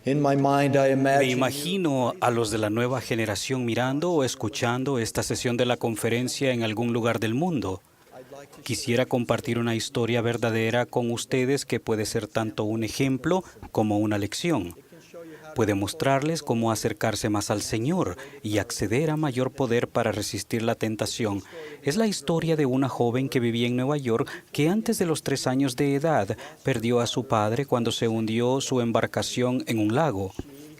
In my mind, I Me imagine imagino a los de la nueva generación mirando o escuchando esta sesión de la conferencia en algún lugar del mundo. Quisiera compartir una historia verdadera con ustedes que puede ser tanto un ejemplo como una lección. Puede mostrarles cómo acercarse más al Señor y acceder a mayor poder para resistir la tentación. Es la historia de una joven que vivía en Nueva York que antes de los 3 años de edad perdió a su padre cuando se hundió su embarcación en un lago.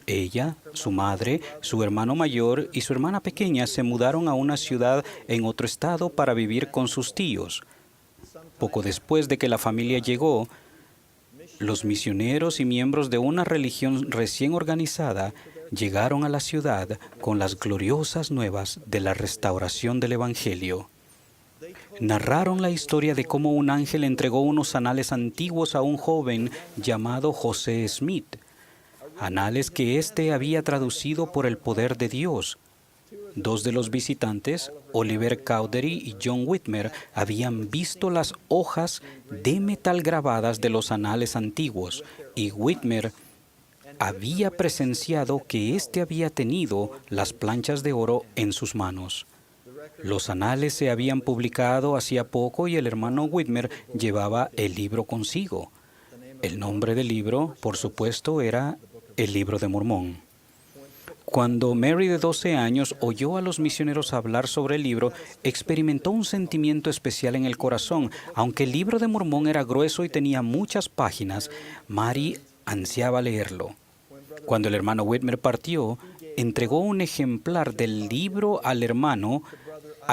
Ella, su madre, su hermano mayor y su hermana pequeña se mudaron a una ciudad en otro estado para vivir con sus tíos. Poco después de que la familia llegó, los misioneros y miembros de una religión recién organizada llegaron a la ciudad con las gloriosas nuevas de la restauración del Evangelio. Narraron la historia de cómo un ángel entregó unos anales antiguos a un joven llamado José Smith, anales que éste había traducido por el poder de Dios. 2 de los visitantes, Oliver Cowdery y John Whitmer, habían visto las hojas de metal grabadas de los anales antiguos, y Whitmer había presenciado que éste había tenido las planchas de oro en sus manos. Los anales se habían publicado hacía poco y el hermano Whitmer llevaba el libro consigo. El nombre del libro, por supuesto, era el Libro de Mormón. Cuando Mary, de 12 años, oyó a los misioneros hablar sobre el libro, experimentó un sentimiento especial en el corazón. Aunque el Libro de Mormón era grueso y tenía muchas páginas, Mary ansiaba leerlo. Cuando el hermano Whitmer partió, entregó un ejemplar del libro al hermano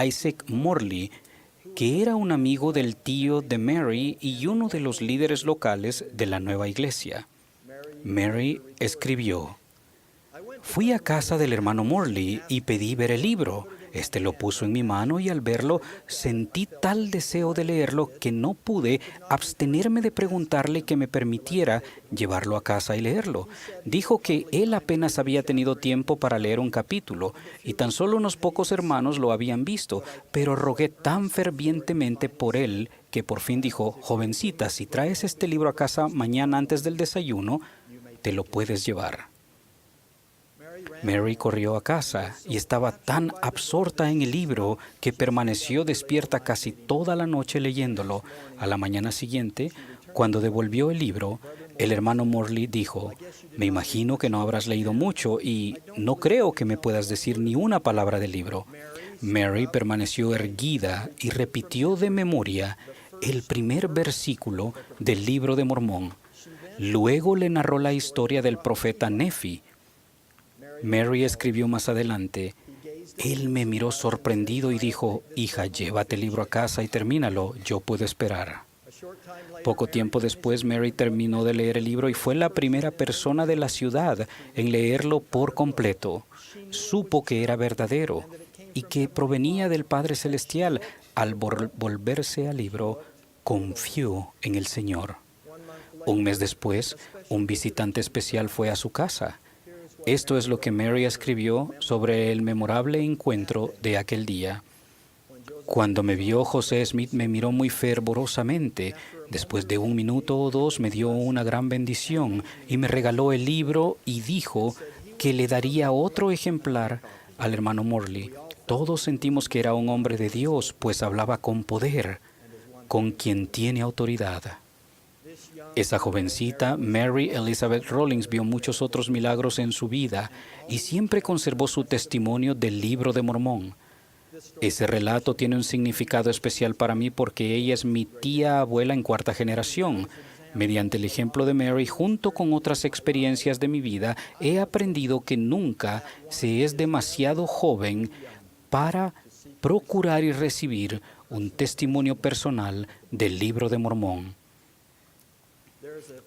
Isaac Morley, que era un amigo del tío de Mary y uno de los líderes locales de la nueva iglesia. Mary escribió: "Fui a casa del hermano Morley y pedí ver el libro. Este lo puso en mi mano y al verlo sentí tal deseo de leerlo que no pude abstenerme de preguntarle que me permitiera llevarlo a casa y leerlo. Dijo que él apenas había tenido tiempo para leer un capítulo y tan solo unos pocos hermanos lo habían visto, pero rogué tan fervientemente por él que por fin dijo: jovencita, si traes este libro a casa mañana antes del desayuno, te lo puedes llevar". Mary corrió a casa y estaba tan absorta en el libro que permaneció despierta casi toda la noche leyéndolo. A la mañana siguiente, cuando devolvió el libro, el hermano Morley dijo: "Me imagino que no habrás leído mucho y no creo que me puedas decir ni una palabra del libro". Mary permaneció erguida y repitió de memoria el primer versículo del Libro de Mormón. Luego le narró la historia del profeta Nefi. Mary escribió más adelante: "Él me miró sorprendido y dijo: hija, llévate el libro a casa y termínalo, yo puedo esperar". Poco tiempo después, Mary terminó de leer el libro y fue la primera persona de la ciudad en leerlo por completo. Supo que era verdadero y que provenía del Padre Celestial. Al volverse al libro, confió en el Señor. Un mes después, un visitante especial fue a su casa. Esto es lo que Mary escribió sobre el memorable encuentro de aquel día. Cuando me vio, José Smith me miró muy fervorosamente. Después de 1 minuto o 2 me dio una gran bendición y me regaló el libro y dijo que le daría otro ejemplar al hermano Morley. Todos sentimos que era un hombre de Dios, pues hablaba con poder, con quien tiene autoridad. Esa jovencita, Mary Elizabeth Rawlings, vio muchos otros milagros en su vida y siempre conservó su testimonio del Libro de Mormón. Ese relato tiene un significado especial para mí porque ella es mi tía abuela en 4ª generación. Mediante el ejemplo de Mary, junto con otras experiencias de mi vida, he aprendido que nunca se es demasiado joven para procurar y recibir un testimonio personal del Libro de Mormón.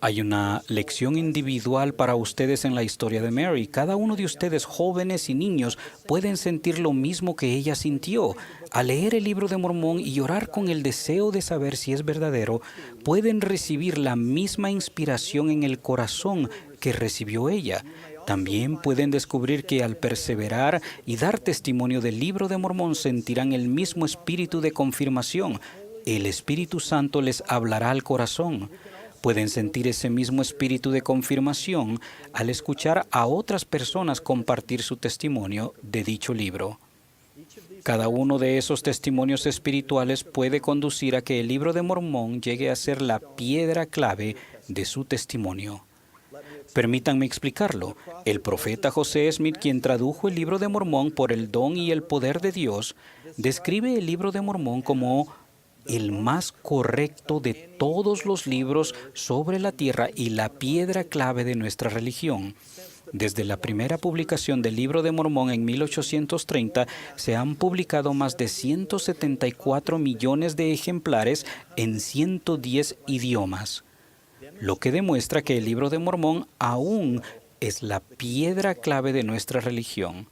Hay una lección individual para ustedes en la historia de Mary. Cada uno de ustedes, jóvenes y niños, pueden sentir lo mismo que ella sintió. Al leer el Libro de Mormón y orar con el deseo de saber si es verdadero, pueden recibir la misma inspiración en el corazón que recibió ella. También pueden descubrir que al perseverar y dar testimonio del Libro de Mormón sentirán el mismo espíritu de confirmación. El Espíritu Santo les hablará al corazón. Pueden sentir ese mismo espíritu de confirmación al escuchar a otras personas compartir su testimonio de dicho libro. Cada uno de esos testimonios espirituales puede conducir a que el Libro de Mormón llegue a ser la piedra clave de su testimonio. Permítanme explicarlo. El profeta José Smith, quien tradujo el Libro de Mormón por el don y el poder de Dios, describe el Libro de Mormón como el más correcto de todos los libros sobre la tierra y la piedra clave de nuestra religión. Desde la primera publicación del Libro de Mormón en 1830, se han publicado más de 174 millones de ejemplares en 110 idiomas, lo que demuestra que el Libro de Mormón aún es la piedra clave de nuestra religión.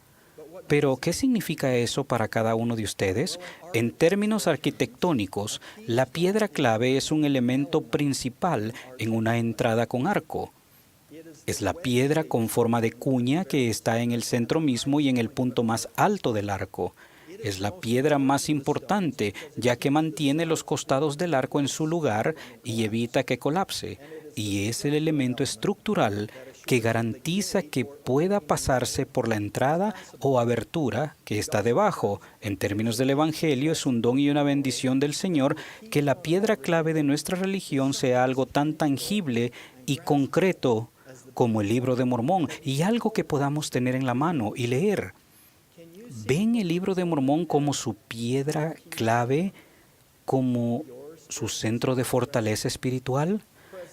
Pero, ¿qué significa eso para cada uno de ustedes? En términos arquitectónicos, la piedra clave es un elemento principal en una entrada con arco. Es la piedra con forma de cuña que está en el centro mismo y en el punto más alto del arco. Es la piedra más importante, ya que mantiene los costados del arco en su lugar y evita que colapse. Y es el elemento estructural que garantiza que pueda pasarse por la entrada o abertura que está debajo. En términos del Evangelio, es un don y una bendición del Señor que la piedra clave de nuestra religión sea algo tan tangible y concreto como el Libro de Mormón, y algo que podamos tener en la mano y leer. ¿Ven el Libro de Mormón como su piedra clave, como su centro de fortaleza espiritual?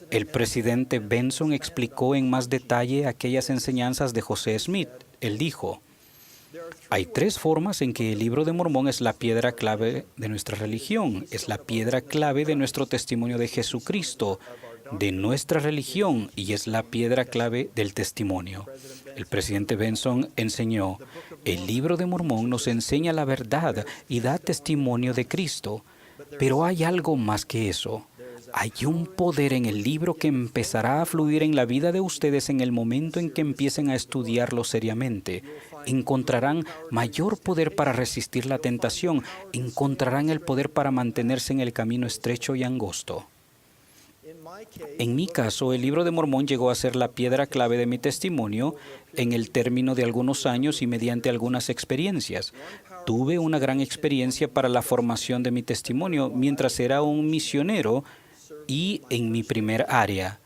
El presidente Benson explicó en más detalle aquellas enseñanzas de José Smith. Él dijo: hay tres formas en que el Libro de Mormón es la piedra clave de nuestra religión. Es la piedra clave de nuestro testimonio de Jesucristo, de nuestra religión, y es la piedra clave del testimonio. El presidente Benson enseñó: el Libro de Mormón nos enseña la verdad y da testimonio de Cristo. Pero hay algo más que eso. Hay un poder en el libro que empezará a fluir en la vida de ustedes en el momento en que empiecen a estudiarlo seriamente. Encontrarán mayor poder para resistir la tentación. Encontrarán el poder para mantenerse en el camino estrecho y angosto. En mi caso, el Libro de Mormón llegó a ser la piedra clave de mi testimonio en el término de algunos años y mediante algunas experiencias. Tuve una gran experiencia para la formación de mi testimonio mientras era un misionero y en mi primer área,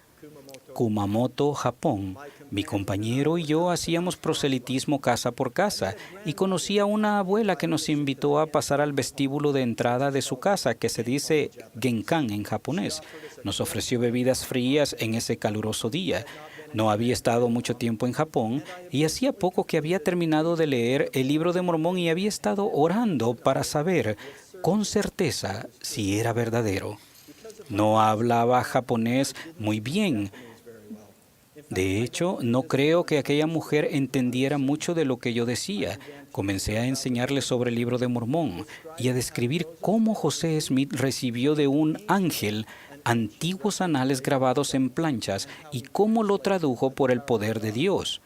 Kumamoto, Japón. Mi compañero y yo hacíamos proselitismo casa por casa y conocí a una abuela que nos invitó a pasar al vestíbulo de entrada de su casa, que se dice Genkan en japonés. Nos ofreció bebidas frías en ese caluroso día. No había estado mucho tiempo en Japón y hacía poco que había terminado de leer el Libro de Mormón y había estado orando para saber con certeza si era verdadero. No hablaba japonés muy bien. De hecho, no creo que aquella mujer entendiera mucho de lo que yo decía. Comencé a enseñarle sobre el Libro de Mormón y a describir cómo José Smith recibió de un ángel antiguos anales grabados en planchas y cómo lo tradujo por el poder de Dios.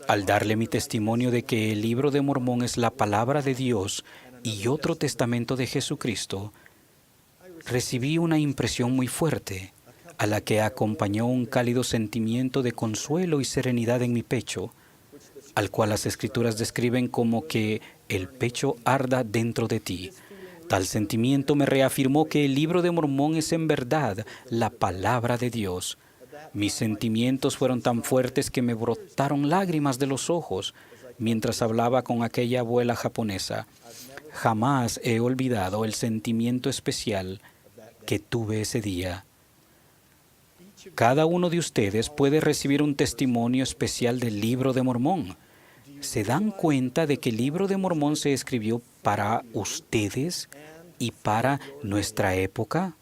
Al darle mi testimonio de que el Libro de Mormón es la palabra de Dios y otro testamento de Jesucristo, recibí una impresión muy fuerte, a la que acompañó un cálido sentimiento de consuelo y serenidad en mi pecho, al cual las Escrituras describen como que el pecho arda dentro de ti. Tal sentimiento me reafirmó que el Libro de Mormón es en verdad la palabra de Dios. Mis sentimientos fueron tan fuertes que me brotaron lágrimas de los ojos mientras hablaba con aquella abuela japonesa. Jamás he olvidado el sentimiento especial que tuve ese día. Cada uno de ustedes puede recibir un testimonio especial del Libro de Mormón. ¿Se dan cuenta de que el Libro de Mormón se escribió para ustedes y para nuestra época?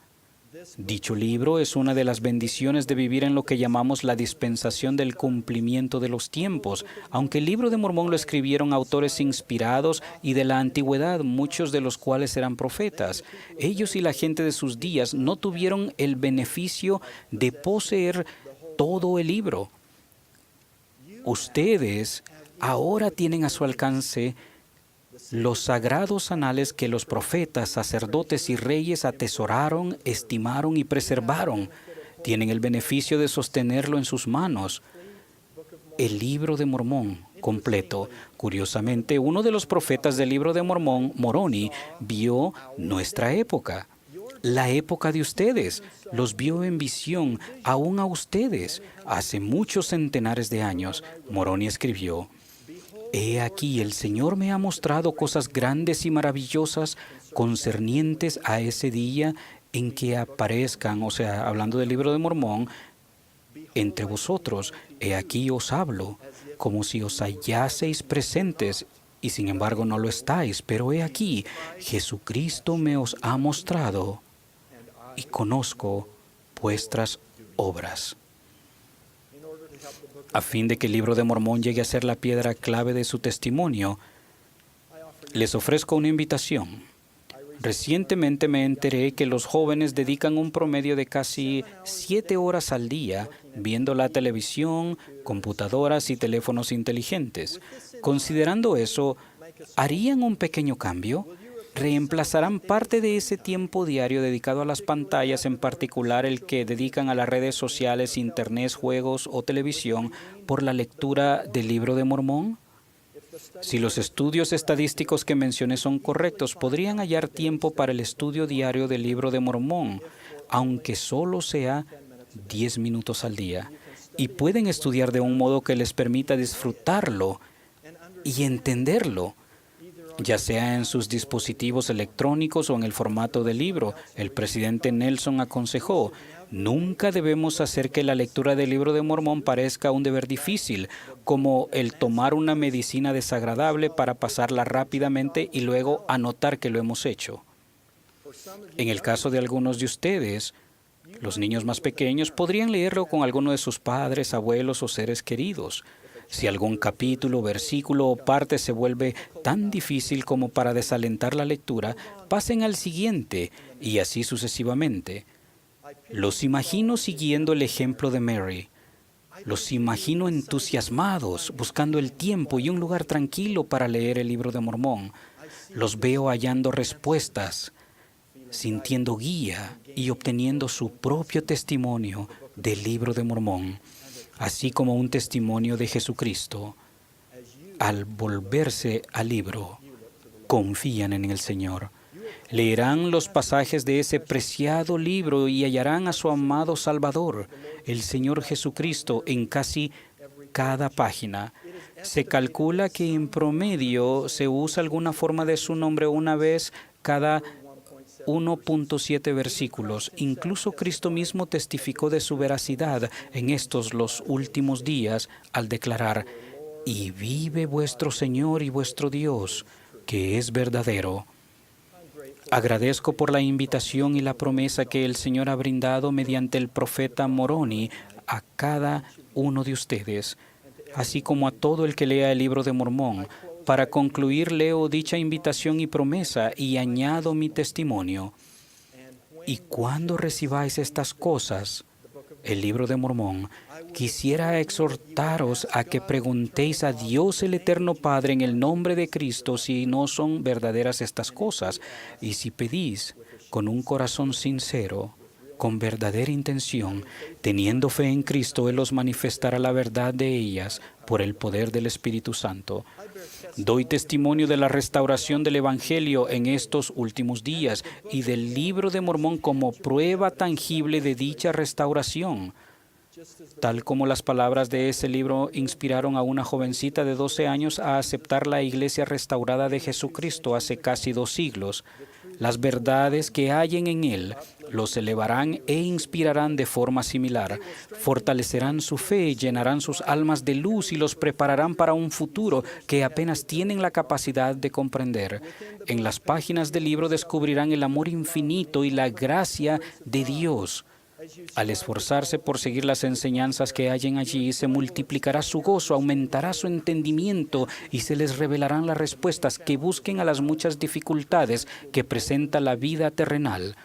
Dicho libro es una de las bendiciones de vivir en lo que llamamos la dispensación del cumplimiento de los tiempos. Aunque el Libro de Mormón lo escribieron autores inspirados y de la antigüedad, muchos de los cuales eran profetas, ellos y la gente de sus días no tuvieron el beneficio de poseer todo el libro. Ustedes ahora tienen a su alcance los sagrados anales que los profetas, sacerdotes y reyes atesoraron, estimaron y preservaron. Tienen el beneficio de sostenerlo en sus manos. El libro de Mormón completo. Curiosamente, uno de los profetas del libro de Mormón, Moroni, vio nuestra época, la época de ustedes. Los vio en visión, aún a ustedes, hace muchos centenares de años. Moroni escribió: He aquí, el Señor me ha mostrado cosas grandes y maravillosas concernientes a ese día en que aparezcan, o sea, hablando del libro de Mormón, entre vosotros. He aquí os hablo, como si os hallaseis presentes, y sin embargo no lo estáis. Pero he aquí, Jesucristo me os ha mostrado, y conozco vuestras obras. A fin de que el libro de Mormón llegue a ser la piedra clave de su testimonio, les ofrezco una invitación. Recientemente me enteré que los jóvenes dedican un promedio de casi 7 horas al día viendo la televisión, computadoras y teléfonos inteligentes. Considerando eso, ¿harían un pequeño cambio? ¿Reemplazarán parte de ese tiempo diario dedicado a las pantallas, en particular el que dedican a las redes sociales, internet, juegos o televisión, por la lectura del libro de Mormón? Si los estudios estadísticos que mencioné son correctos, podrían hallar tiempo para el estudio diario del libro de Mormón, aunque solo sea 10 minutos al día. Y pueden estudiar de un modo que les permita disfrutarlo y entenderlo, ya sea en sus dispositivos electrónicos o en el formato de libro. El presidente Nelson aconsejó: nunca debemos hacer que la lectura del libro de Mormón parezca un deber difícil, como el tomar una medicina desagradable para pasarla rápidamente y luego anotar que lo hemos hecho. En el caso de algunos de ustedes, los niños más pequeños podrían leerlo con alguno de sus padres, abuelos o seres queridos. Si algún capítulo, versículo o parte se vuelve tan difícil como para desalentar la lectura, pasen al siguiente y así sucesivamente. Los imagino siguiendo el ejemplo de Mary. Los imagino entusiasmados, buscando el tiempo y un lugar tranquilo para leer el libro de Mormón. Los veo hallando respuestas, sintiendo guía y obteniendo su propio testimonio del libro de Mormón, así como un testimonio de Jesucristo. Al volverse al libro, confían en el Señor. Leerán los pasajes de ese preciado libro y hallarán a su amado Salvador, el Señor Jesucristo, en casi cada página. Se calcula que en promedio se usa alguna forma de su nombre una vez cada 1.7 versículos. Incluso Cristo mismo testificó de su veracidad en estos los últimos días al declarar: «Y vive vuestro Señor y vuestro Dios, que es verdadero». Agradezco por la invitación y la promesa que el Señor ha brindado mediante el profeta Moroni a cada uno de ustedes, así como a todo el que lea el libro de Mormón. Para concluir, leo dicha invitación y promesa y añado mi testimonio. Y cuando recibáis estas cosas, el libro de Mormón, quisiera exhortaros a que preguntéis a Dios el Eterno Padre en el nombre de Cristo si no son verdaderas estas cosas, y si pedís con un corazón sincero, con verdadera intención, teniendo fe en Cristo, Él os manifestará la verdad de ellas por el poder del Espíritu Santo. Doy testimonio de la restauración del Evangelio en estos últimos días y del libro de Mormón como prueba tangible de dicha restauración. Tal como las palabras de ese libro inspiraron a una jovencita de 12 años a aceptar la Iglesia restaurada de Jesucristo hace casi 2 siglos, las verdades que hallen en él los elevarán e inspirarán de forma similar, fortalecerán su fe, llenarán sus almas de luz y los prepararán para un futuro que apenas tienen la capacidad de comprender. En las páginas del libro descubrirán el amor infinito y la gracia de Dios. Al esforzarse por seguir las enseñanzas que hallen allí, se multiplicará su gozo, aumentará su entendimiento y se les revelarán las respuestas que busquen a las muchas dificultades que presenta la vida terrenal.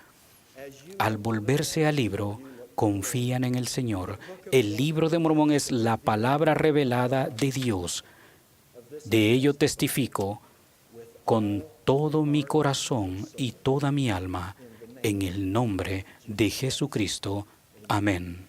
Al volverse al libro, confían en el Señor. El libro de Mormón es la palabra revelada de Dios. De ello testifico con todo mi corazón y toda mi alma, en el nombre de Jesucristo. Amén.